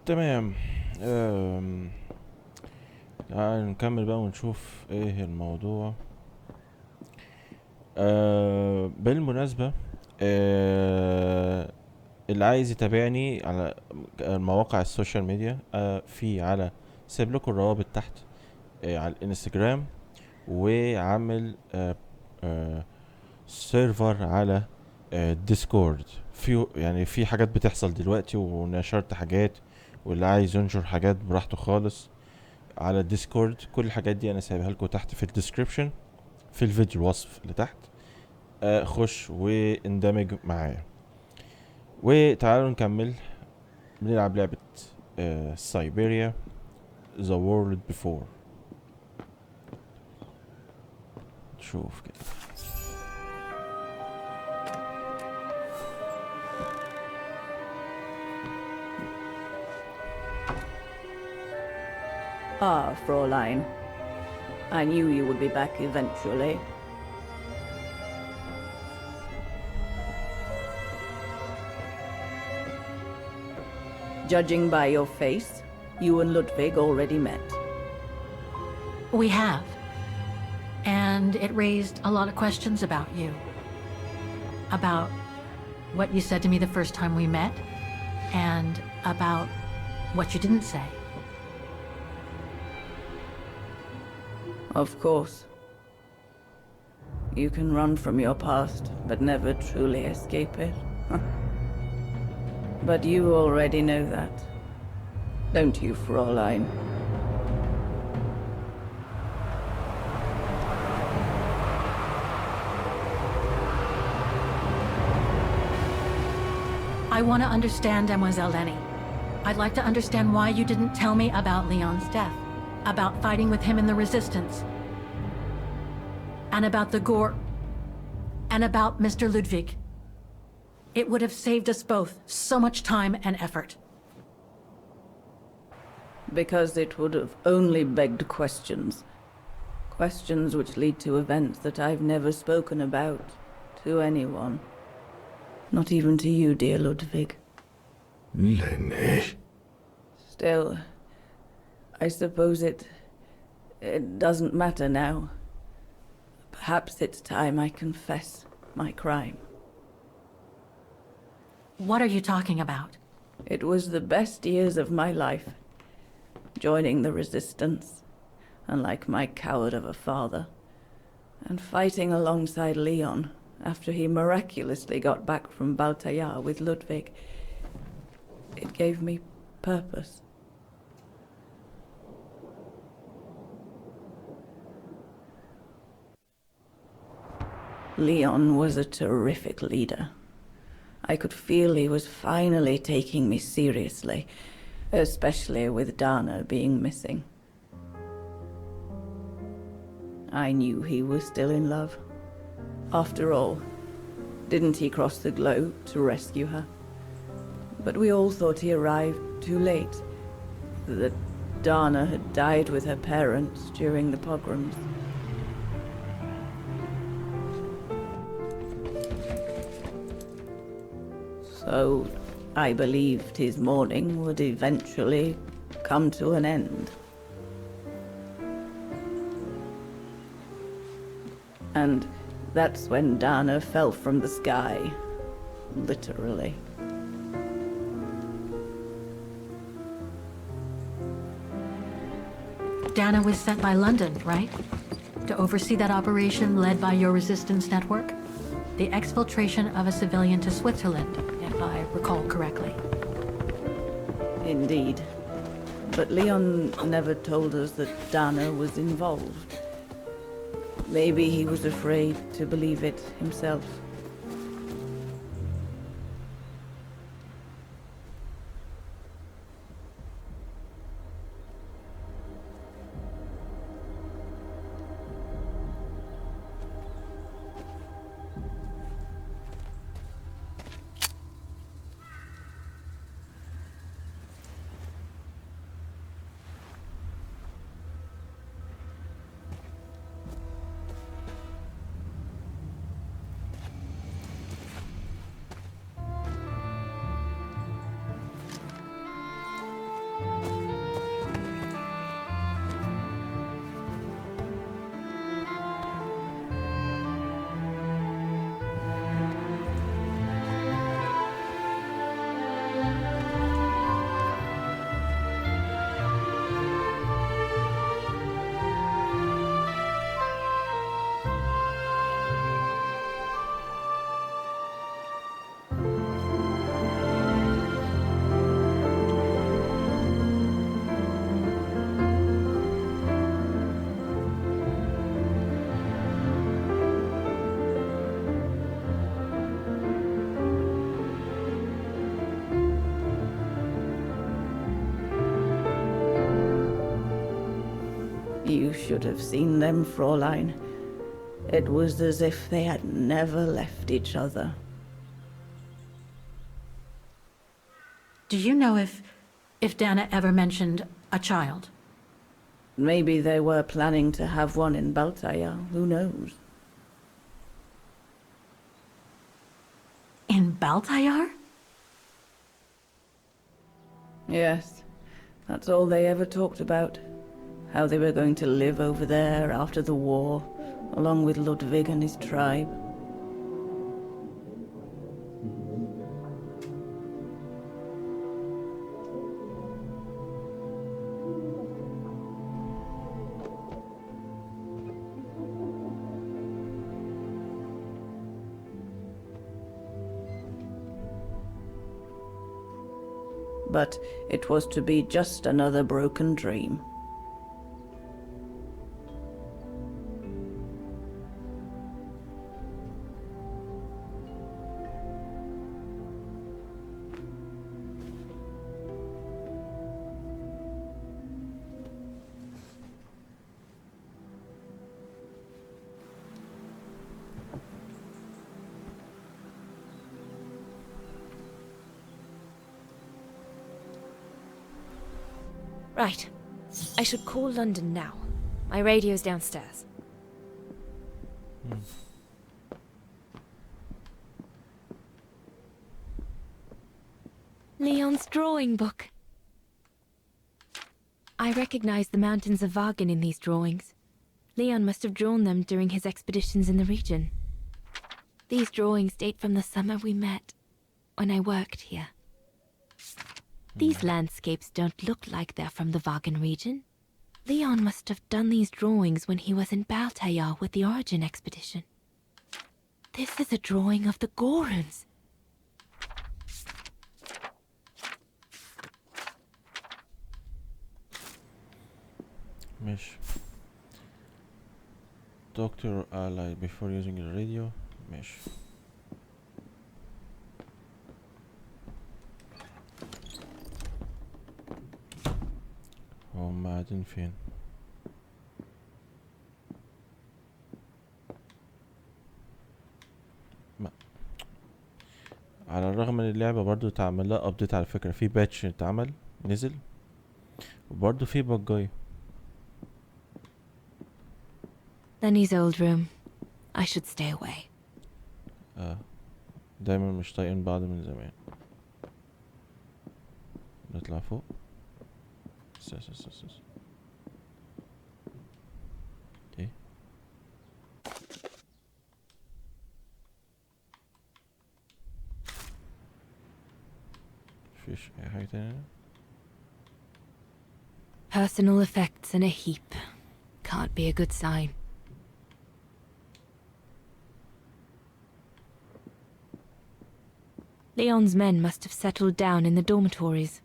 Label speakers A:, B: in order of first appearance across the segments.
A: تمام. تعال نكمل بقى ونشوف ايه الموضوع. بالمناسبة، اللي عايز يتابعني على مواقع السوشيال ميديا، في على سيب لكم الروابط تحت، على الانستجرام، وعامل سيرفر على ديسكورد. في حاجات بتحصل دلوقتي، ونشرت حاجات، واللي عايز ينشر حاجات براحته خالص على الديسكورد. كل الحاجات دي انا سايبها لكم تحت في الديسكريبشن في الفيديو، الوصف اللي تحت. خش واندمج معايا، وتعالوا نكمل. بنلعب لعبة Syberia The World Before. شوف كده.
B: Ah, Fräulein. I knew you would be back eventually. Judging by your face, you and Ludwig already met.
C: We have. And it raised a lot of questions about you. About what you said to me the first time we met, and about what you didn't say.
B: Of course. You can run from your past, but never truly escape it. But you already know that. Don't you, Fräulein?
C: I want to understand, Mademoiselle Lenny. I'd like to understand why you didn't tell me about Leon's death, about fighting with him in the Resistance, and about the Gore, and about Mr. Ludwig. It would have saved us both so much time and effort.
B: Because it would have only begged questions. Questions which lead to events that I've never spoken about to anyone. Not even to you, dear Ludwig.
D: Lenny.
B: Still, I suppose it doesn't matter now. Perhaps it's time I confess my crime.
C: What are you talking about?
B: It was the best years of my life. Joining the Resistance, unlike my coward of a father, and fighting alongside Leon after he miraculously got back from Baltaya with Ludwig. It gave me purpose. Leon was a terrific leader. I could feel he was finally taking me seriously, especially with Dana being missing. I knew he was still in love. After all, didn't he cross the globe to rescue her? But we all thought he arrived too late, that Dana had died with her parents during the pogroms. So I believed his mourning would eventually come to an end. And that's when Dana fell from the sky, literally.
C: Dana was sent by London, right? To oversee that operation led by your resistance network? The exfiltration of a civilian to Switzerland, if I recall correctly.
B: Indeed. But Leon never told us that Dana was involved. Maybe he was afraid to believe it himself. should have seen them, Fräulein. It was as if they had never left each other.
C: Do you know if Dana ever mentioned a child?
B: Maybe they were planning to have one in Baltaya, who knows?
C: In Baltayar?
B: Yes, that's all they ever talked about. How they were going to live over there after the war, along with Ludwig and his tribe. But it was to be just another broken dream.
E: Right. I should call London now. My radio's downstairs. Leon's drawing book. I recognize the mountains of Wagen in these drawings. Leon must have drawn them during his expeditions in the region. These drawings date from the summer we met, when I worked here. These landscapes don't look like they're from the Wagen region. Leon must have done these drawings when he was in Baltayar with the Origin expedition. This is a drawing of the Goruns.
A: ماشي. Talk to your ally before using the radio. ماشي. هم قاعدين فين؟ ما. على الرغم من اللعبة برضو اتعمل لها ابديت على فكرة، في باتش اتعمل نزل وبرضو في بجاي.
E: Lenny's old room. I should stay away.
A: دايما مش طايقين بعض من زمان. نطلع فوق. سس. ايه مفيش اي حاجة تانية.
E: Personal effects in a heap. Can't be a good sign. Leon's men must have settled down in the dormitories.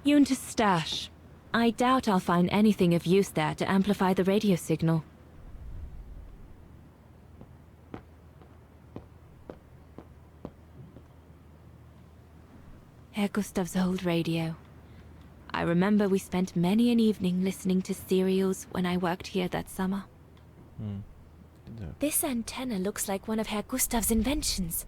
E: Yunta's stash. I doubt I'll find anything of use there to amplify the radio signal. Herr Gustav's old radio. I remember we spent many an evening listening to serials when I worked here that summer. This antenna looks like one of Herr Gustav's inventions.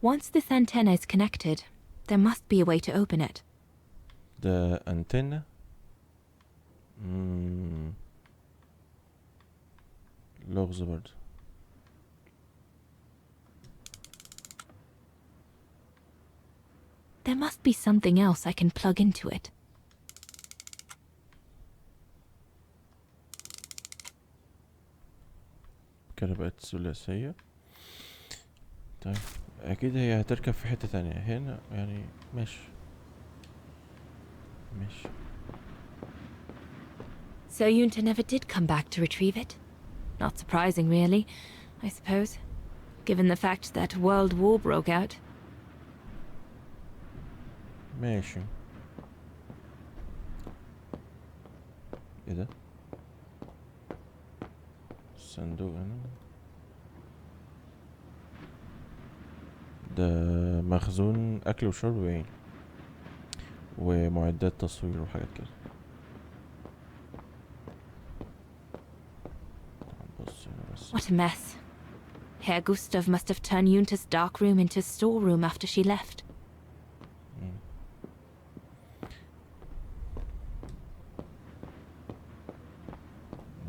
E: Once this antenna is connected, there must be a way to open it.
A: The antenna? لغز برضه.
E: There must be something else I can plug into it.
A: كده بقت ثلاثية. طيب اكيد هي هتركب في حتة تانية هنا يعني. ماشي.
E: So Yunta never did come back to retrieve it? Not surprising, really, I suppose, given the fact that World War broke out.
A: ماشي. صندوق هنا. ده مخزون اكل وشرب باين، ومعدات تصوير وحاجات كده. بص هنا بس.
E: What a mess. Herr Gustav must have turned Junta's dark room into a storeroom after she left.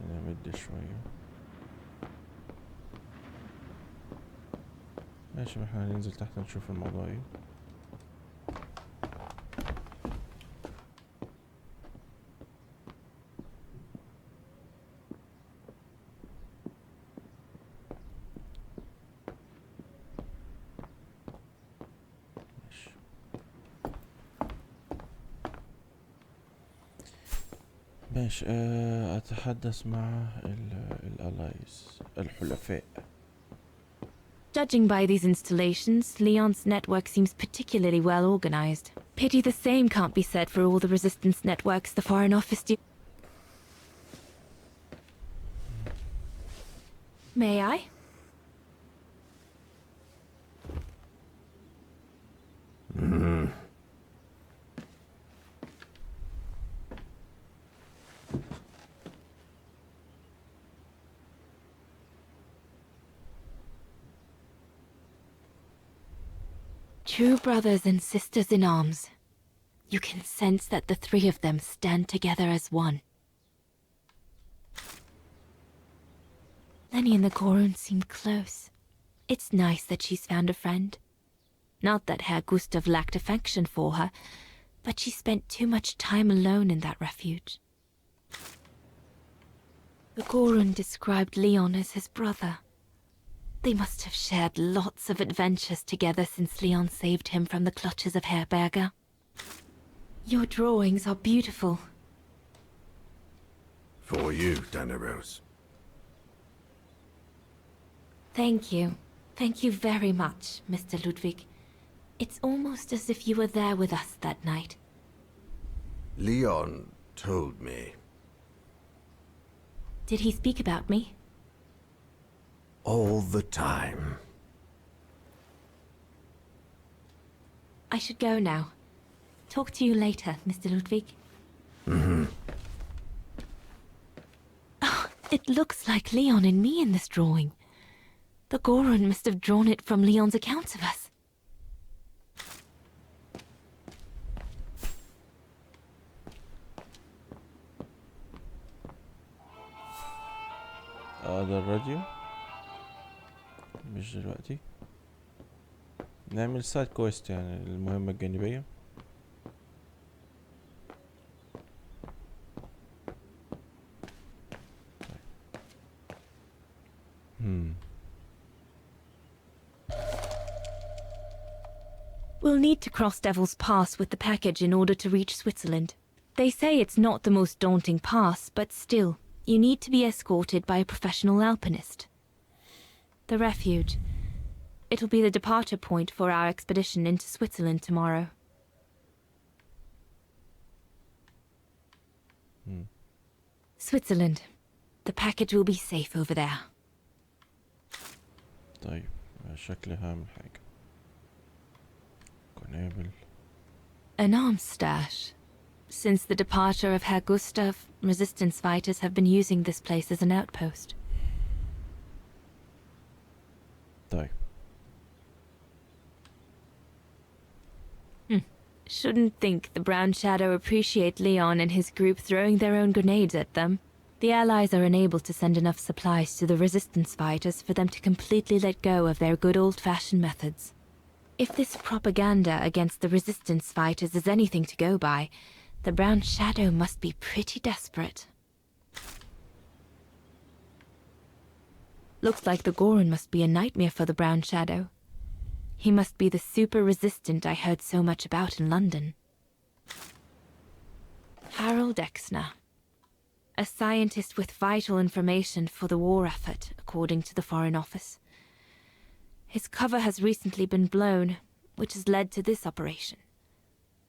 A: نمد شوية. ماشي، احنا هننزل تحت نشوف الموضوع ايه. ماشي. أتحدث مع الألايز الحلفاء.
E: Judging by these installations, Leon's network seems particularly well organized. Pity the same can't be said for all the resistance networks the Foreign Office do. May I? True brothers and sisters in arms. You can sense that the three of them stand together as one. Lenny and the Gorun seem close. It's nice that she's found a friend. Not that Herr Gustav lacked affection for her, but she spent too much time alone in that refuge. The Gorun described Leon as his brother. They must have shared lots of adventures together since Leon saved him from the clutches of Herberger. Your drawings are beautiful.
D: For you, Daneros.
E: Thank you. Thank you very much, Mr. Ludwig. It's almost as if you were there with us that night.
D: Leon told me.
E: Did he speak about me?
D: All the time.
E: I should go now. Talk to you later, Mr. Ludwig. Oh, it looks like Leon and me in this drawing. The Gorun must have drawn it from Leon's accounts of us.
A: ده الراديو. مش دلوقتي. نعمل سايد كويست يعني المهمة الجانبية.
E: We'll need to cross Devil's Pass with the package in order to reach Switzerland. They say it's not the most daunting pass, but still, you need to be escorted by a professional alpinist. The refuge. It'll be the departure point for our expedition into Switzerland tomorrow. Switzerland. The package will be safe over there.
A: طيب شكلي هعمل حاجة. قنابل.
E: An arms stash. Since the departure of Herr Gustav, resistance fighters have been using this place as an outpost.
A: طيب.
E: Shouldn't think the Brown Shadow appreciate Leon and his group throwing their own grenades at them. The Allies are unable to send enough supplies to the resistance fighters for them to completely let go of their good old-fashioned methods. If this propaganda against the resistance fighters is anything to go by, the Brown Shadow must be pretty desperate. Looks like the Gorun must be a nightmare for the Brown Shadow. He must be the super resistant I heard so much about in London. Harold Exner. A scientist with vital information for the war effort, according to the Foreign Office. His cover has recently been blown, which has led to this operation.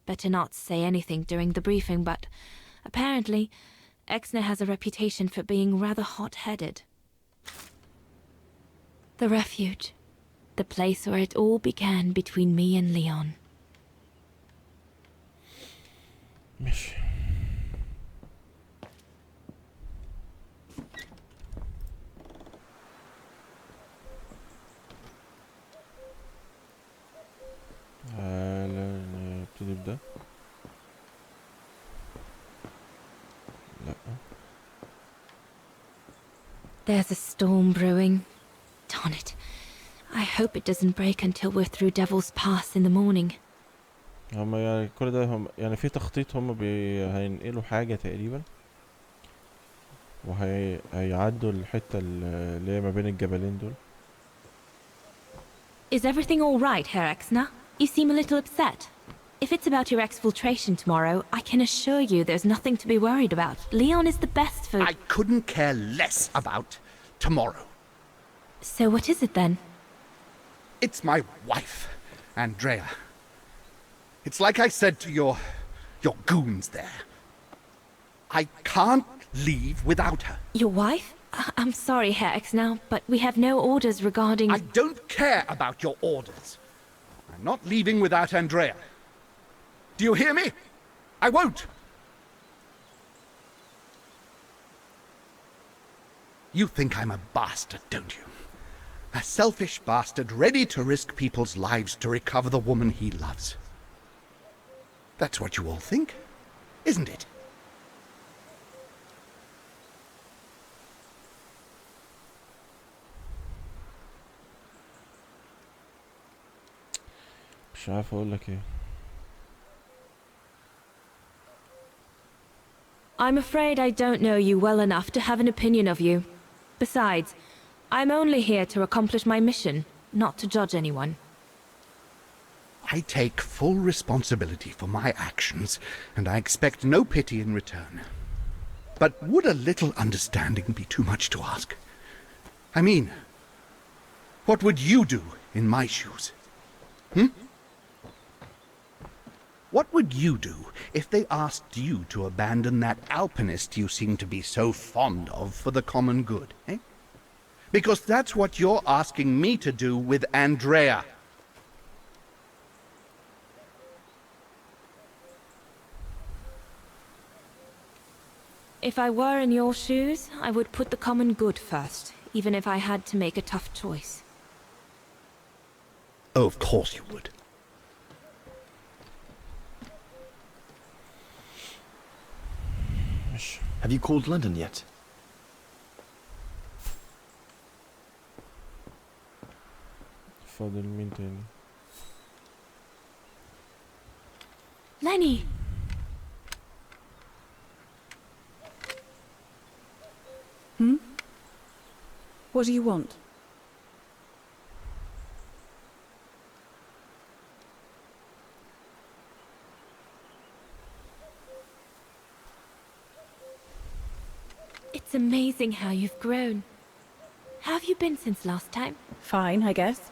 E: Better not say anything during the briefing, but apparently, Exner has a reputation for being rather hot-headed. The refuge. The place where it all began between me and Leon.
A: ماشي. تعالى نبتدي بده. لا.
E: There's a storm brewing. Darn it. I hope it doesn't break until we're through Devil's Pass in the morning.
A: هما يعني كل ده هم يعني في تخطيط، هما هينقلوا حاجة تقريبا، هيعدوا الحتة اللي هي ما بين الجبلين دول.
E: Is everything all right, Herr Exner? You seem a little upset. If it's about your exfiltration tomorrow, I can assure you there's nothing to be worried about. Leon is the best for...
F: I couldn't care less about tomorrow.
E: So what is it then?
F: It's my wife, Andrea. It's like I said to your goons there. I can't leave without her.
E: Your wife? I'm sorry, Herr Exner, but we have no orders regarding...
F: I don't care about your orders. I'm not leaving without Andrea. Do you hear me? I won't. You think I'm a bastard, don't you? A selfish bastard ready to risk people's lives to recover the woman he loves. That's what you all think, isn't it?
A: مش عارف اقول لك ايه.
E: I'm afraid I don't know you well enough to have an opinion of you. Besides, I'm only here to accomplish my mission, not to judge anyone.
F: I take full responsibility for my actions, and I expect no pity in return. But would a little understanding be too much to ask? I mean, what would you do in my shoes? What would you do if they asked you to abandon that alpinist you seem to be so fond of for the common good, eh? Because that's what you're asking me to do with Andrea.
E: If I were in your shoes, I would put the common good first, even if I had to make a tough choice.
F: Oh, of course you would.
G: Have you called London yet?
A: فاضل مين تاني؟
E: Lenny!
B: What do you want?
E: It's amazing how you've grown. How have you been since last time?
B: Fine, I guess.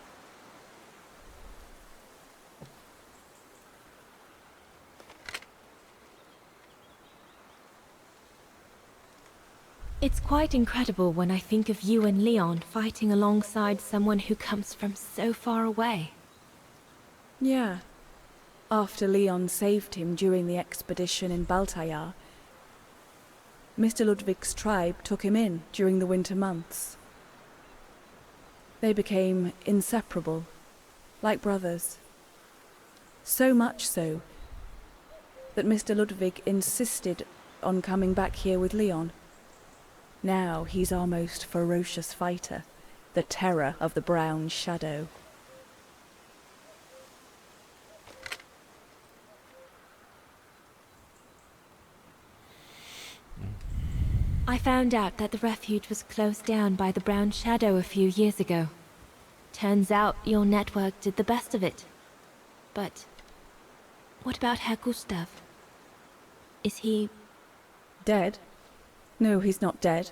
E: It's quite incredible when I think of you and Leon fighting alongside someone who comes from so far away.
B: Yeah. After Leon saved him during the expedition in Baltayar, Mr. Ludwig's tribe took him in during the winter months. They became inseparable, like brothers. So much so that Mr. Ludwig insisted on coming back here with Leon. Now he's our most ferocious fighter, the terror of the Brown Shadow.
E: I found out that the refuge was closed down by the Brown Shadow a few years ago. Turns out your network did the best of it. But what about Herr Gustav? Is he...
B: Dead? No, he's not dead.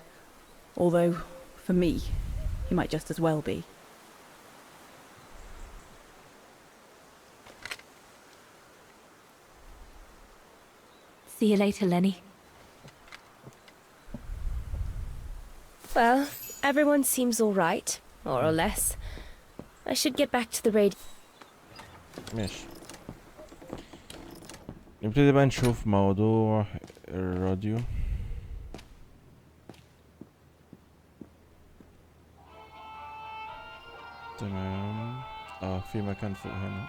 B: Although, for me, he might just as well be.
E: See you later, Lenny.
H: Well, everyone seems all right.
E: more or less. I should get back to the radio.
A: ماشي. نبتدي بقى نشوف موضوع الراديو. تمام. في مكان فوق هنا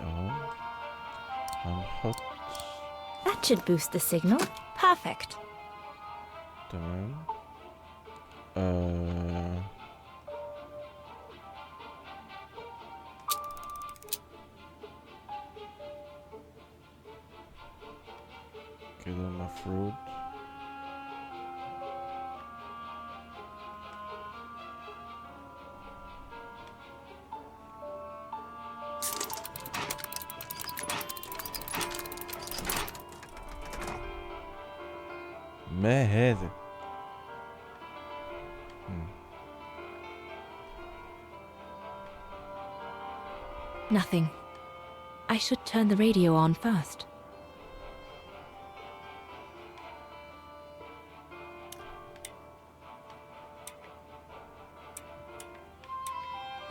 A: اهو. هنحط.
E: That should boost the signal. Perfect.
A: تمام. كده المفروض ما هذا؟
E: Nothing. I should turn the radio on first.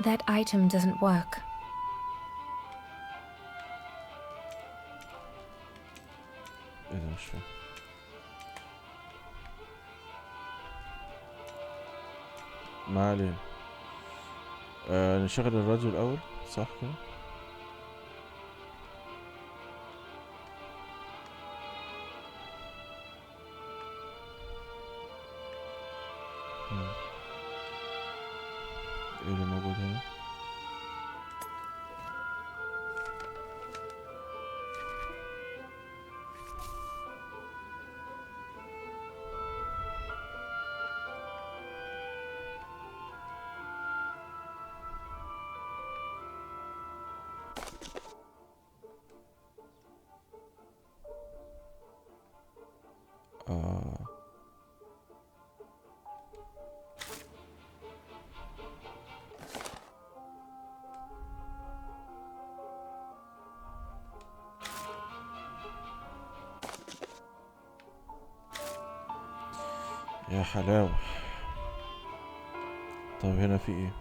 E: That item doesn't work.
A: ايه ده؟ مش فاهم. ما علينا. نشغل الراديو الاول، صح كده؟ ايه اللي موجود هنا؟ يا حلاوة. طب هنا في ايه؟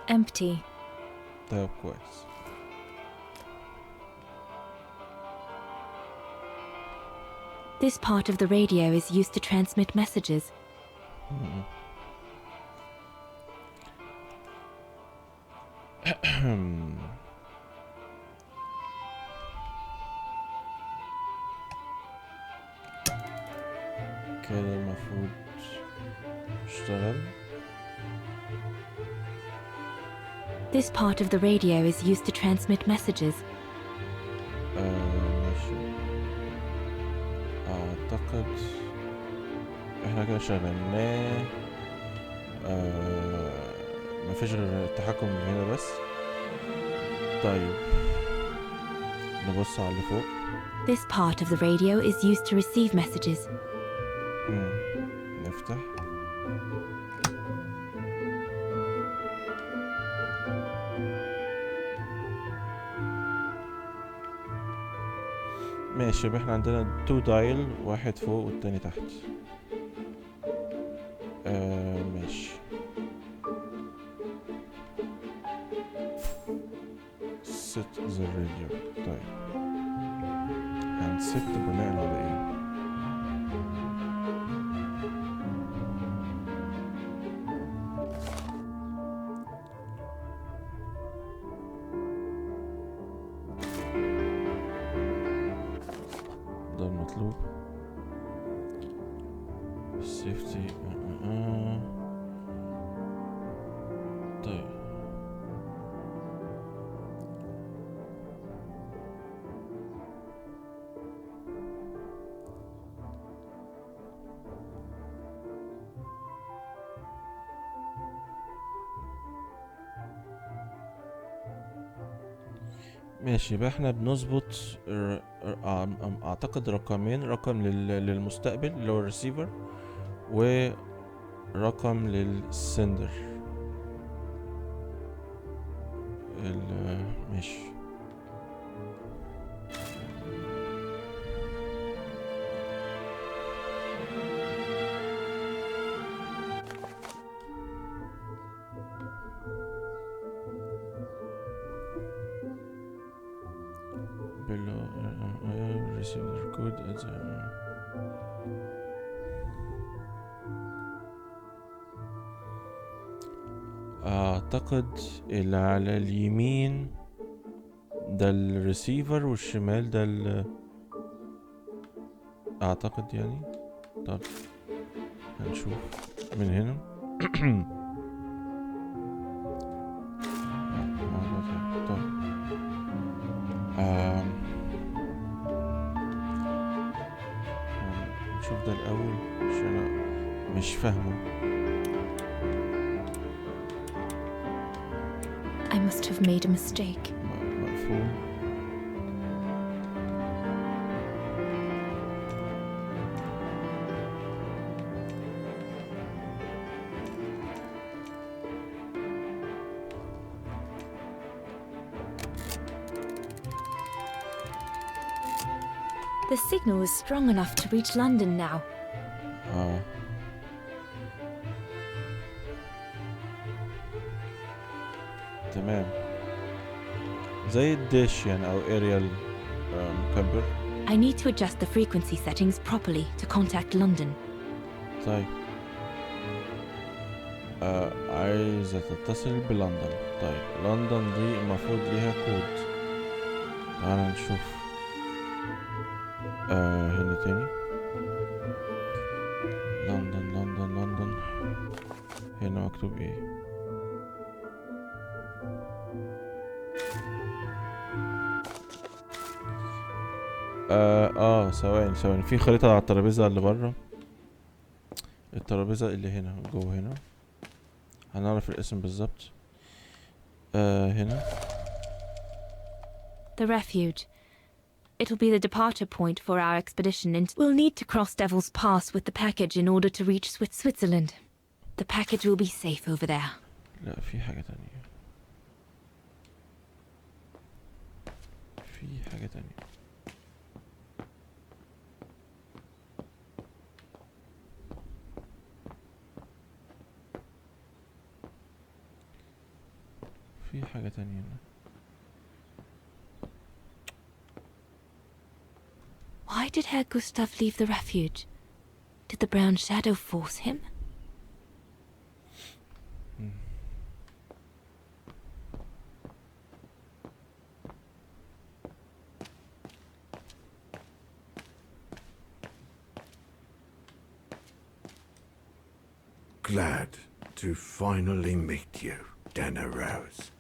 E: Empty.
A: طيب كويس.
E: This part of the radio is used to transmit messages.
A: كده المفروض اشتغل.
E: This part of the radio is used to transmit messages.
A: ماشي. اعتقد احنا كده شغلناه. مفيش غير التحكم هنا بس. طيب نبص على اللي فوق.
E: This part of the radio is used to receive messages.
A: نفتح. ماشي. يبقى احنا عندنا 2 دايل، واحد فوق والتاني تحت. ماشي. set the radio. طيب هنست بناء على ايه؟ ده المطلوب. safety. طيب ماشي. يبقى احنا بنظبط اعتقد رقمين، رقم للمستقبل اللي هو الريسيفر، ورقم للسندر. ماشي. below receive the code as اعتقد اللي على اليمين ده الريسيفر والشمال ده اعتقد يعني. طب هنشوف من هنا. طب نشوف ده الاول عشان انا مش فاهمه.
E: I must have made a mistake.
A: مقفول.
E: The signal is strong enough to reach London now.
A: تمام. زي الدش يعني او اريال مكبر.
E: I need to adjust the frequency settings properly to contact London.
A: طيب عايزة تتصل بلندن. طيب لندن دي المفروض ليها كود. تعال نشوف. هنا تاني. لندن لندن لندن. هنا مكتوب ايه؟ ثواني في خريطة على الترابيزة اللي بره. الترابيزة اللي هنا جوه هنا هنعرف الاسم بالظبط. هنا.
E: The refuge. It'll be the departure point for our expedition and we'll need to cross Devil's Pass with the package in order to reach Switzerland. The package will be safe over there.
A: لا في حاجة تانية. في حاجة تانية. في حاجة تانية.
E: Why did Herr Gustav leave the refuge? Did the brown shadow force him?
D: Glad to finally meet you, Rose.